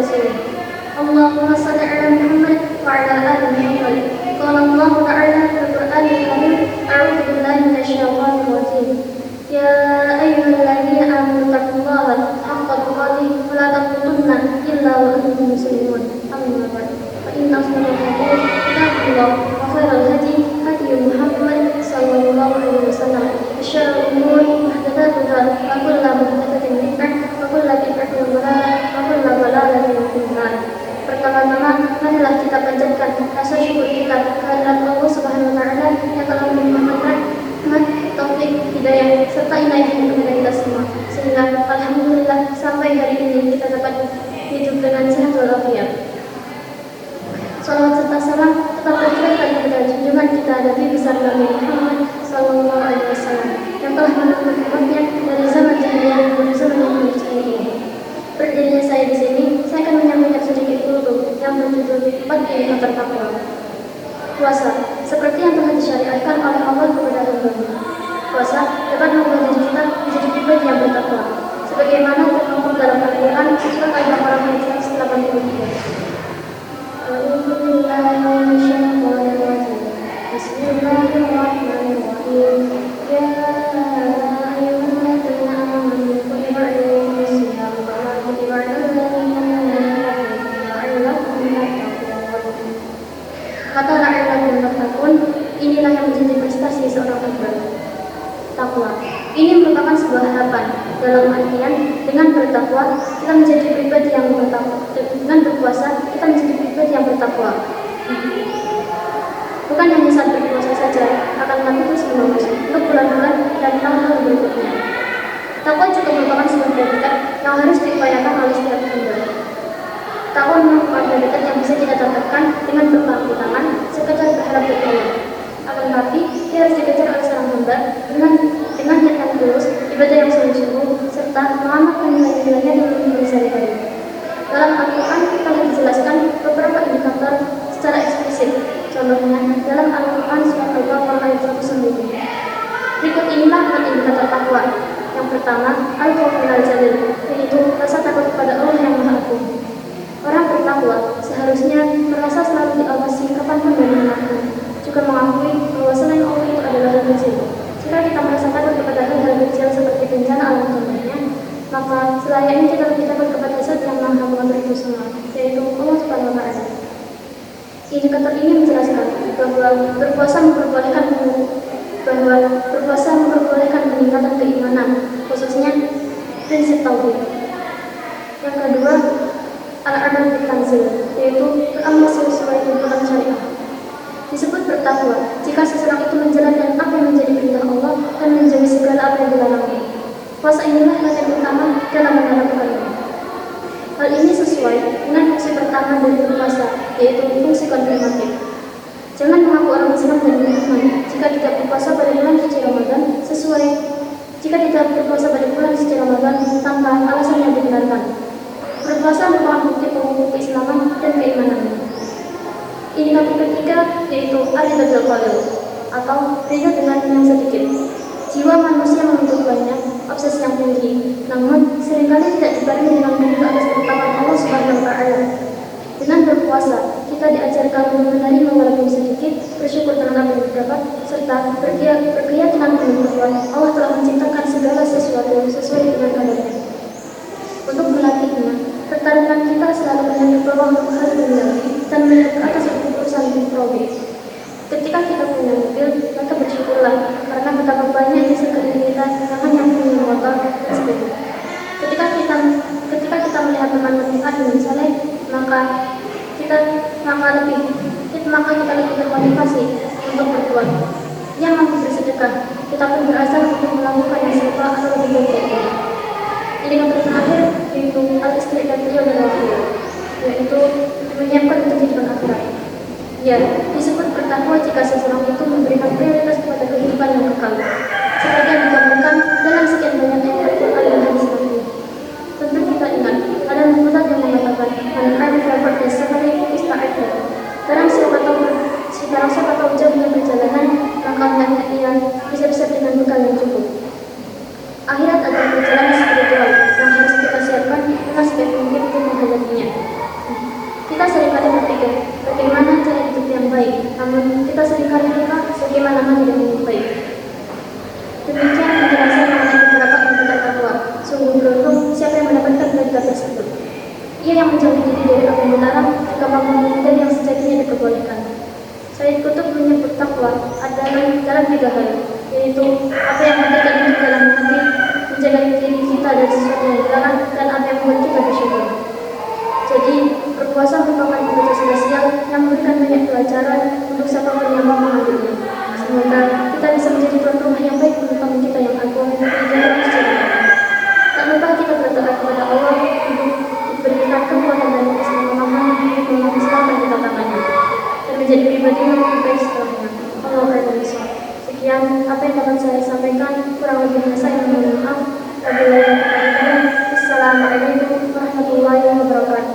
ورسوله. اللهم صل على محمد وعلى آل محمد. قال الله تعالى في القرآن الكريم: أعوذ بالله من الشيطان الرجيم. يا أيها الذين آمنوا اتقوا الله حق تقاته ولا تموتن إلا وأنتم مسلمون. أما بعد، فإن أصدق الحديث كتاب الله وخير الهدي هدي محمد صلى الله عليه وسلم. وشر الأمور محدثاتها وكل محدثة بدعة وكل بدعة ضلالة وكل ضلالة في النار. Pertama-tama, marilah kita panjatkan rasa syukur kita kehadirat Allah Subhanahu wa Ta'ala yang telah memberikan rahmat, taufik, hidayah serta inayahnya kepada kita semua, sehingga alhamdulillah sampai hari ini kita dapat hidup dengan sehat walafiat. Salawat serta salam tetap tercurahkan kepada junjungan kita Nabi besar Nabi Muhammad Sallallahu Alaihi Wasallam yang telah menemukan umatnya dari zaman jahiliyah menuju zaman yang menuju ini. Berdirinya saya di sini, saya akan menyampaikan sedikit kultum yang berjudul 4 indikator takwa. Puasa, seperti yang telah disyariatkan oleh Allah kepada hamba-Nya. Puasa dapat membuat diri kita menjadi pribadi yang bertakwa, sebagaimana terkandung dalam Al-Quran surat Al-Baqarah ayat 183. Bismillahirrahmanirrahim. Ya ayyuhalladzina amanu kutiba alaikumus shiyam kama kutiba alal ladzina min qablikum la'allakum tattaqun. Kata la'allakum tattaqun, inilah yang menjadi prestasi seorang hamba. Takwa ini merupakan sebuah harapan, dalam artian dengan bertakwa kita menjadi pribadi yang bertakwa, dengan berpuasa kita menjadi pribadi yang bertakwa. Bukan hanya saat berpuasa saja, akan tetapi terus menerus untuk bulan-bulan dan tahun-tahun berikutnya. Takwa juga merupakan sebuah predikat yang harus diupayakan oleh setiap hamba. Takwa merupakan predikat yang bisa kita dapatkan dengan berpangku tangan sekadar berharap berdoa. Akan tetapi dia harus dikejar oleh seorang hamba dengan niat yang tulus, ibadah yang sungguh-sungguh, serta mengamalkan nilai-nilainya dalam hidup sehari-hari. Dalam Al-Quran telah dijelaskan beberapa indikator secara eksplisit. Contohnya dalam Al-Quran surat Al-Baqarah ayat 109. Berikut inilah 4 indikator takwa. Yang pertama, al-khawfu minal jalil, yaitu rasa takut kepada Allah yang Maha Agung. Orang bertakwa seharusnya merasa selalu diawasi kapanpun dan dimanapun, juga mengakui bahwa selain Allah itu adalah hal kecil. Jika kita merasa takut kepada hal-hal kecil seperti bencana alam contohnya, maka selayaknya kita lebih takut kepada Zat yang Maha mengatur itu semua, yaitu Allah Subhanahu wa Ta'ala. Indikator ini menjelaskan bahwa berpuasa memperbolehkan peningkatan keimanan, khususnya prinsip tauhid. Yang kedua, al-amal bil-tanzil, yaitu beramal sesuai tuntunan syariah. Disebut bertakwa jika seseorang itu menjalankan apa yang menjadi perintah Allah dan menjauhi segala apa yang dilarangnya. Puasa inilah latihan utama dalam menerapkannya. Hal ini sesuai dengan fungsi pertama dari berpuasa, yaitu fungsi konfirmatif. Jangan mengaku orang Islam dan beriman jika tidak berpuasa pada bulan suci Ramadan tanpa alasan yang dibenarkan. Berpuasa merupakan bukti pengukuh keislaman dan keimanannya. Indikator ketiga yaitu ar-ridha bil qalil atau ridha dengan yang sedikit. Jiwa manusia menuntut banyak, obsesi yang tinggi, namun seringkali tidak dibarengi dengan ridha atas ketetapan Allah Subhanahu wa Ta'ala. Dengan berpuasa, kita diajarkan menerima walaupun sedikit, bersyukur dengan apa yang didapat, serta berkeyakinan penuh bahwa Allah telah menciptakan segala sesuatu sesuai dengan kadarnya. Untuk melatihnya, pertarungan kita selalu menjadi bawah untuk hal dunia dan melihat ke atas untuk urusan duniawi. Ketika kita punya mobil, maka bersyukurlah karena betapa banyak di sekeliling kita yang punya motor dan sepeda. Ketika kita melihat teman lebih adil saleh, maka kita lebih termotivasi untuk berbuat. Yang mampu bersedekah, kita pun berasal untuk melakukan yang serupa atau lebih baik. Indikator terakhir yaitu al-istiqamah dan al-akhirah, yaitu menyiapkan untuk kehidupan akhirat. Ya, disebut bertakwa jika seseorang itu memberikan prioritas kepada kehidupan yang kekal, seperti yang digambarkan dalam sekian banyak ayat Al-Quran dan hadis Nabi. Tentu kita ingat ada nubuat yang mengatakan man dapat dasari ista'adha. Barang siapa tahu jauhnya perjalanan, maka hendaknya ia bisa dengan bekal yang cukup. Akhirat adalah perjalanan spiritual yang harus kita siapkan dengan sebaik mungkin untuk menghadapinya. Namun kita seringkali lupa bagaimana tidak menyukai. Demikian penjelasan mengenai beberapa indikator takwa. Sungguh beruntung siapa yang mendapatkan predikat tersebut. Ia yang menjauhi diri dari apa yang dilarang, jika mampu menghindari yang sejatinya diperbolehkan. Sayyid Qutb menyebut takwa adalah dalam 3 hal, yaitu apa yang memberikan hidup dalam hati, menjaga diri kita dari sesuatu yang dilarang, dan apa yang membuat kita bersyukur. Jadi, berpuasa merupakan tugas spesial yang memberikan banyak pelajaran untuk siapapun yang mau mengambilnya. Semoga kita bisa menjadi tuan rumah yang baik untuk tamu kita yang agung dan dijaga secara baik. Tak lupa kita berdoa kepada Allah untuk diberikan kekuatan dan keselamatan untuk Islam dan ketatangannya dan menjadi pribadi yang lebih baik setelahnya. Allah berdoa. Sekian apa yang dapat saya sampaikan, kurang lebihnya saya mohon maaf. Wabillahi taufiq. Assalamualaikum warahmatullahi wabarakatuh.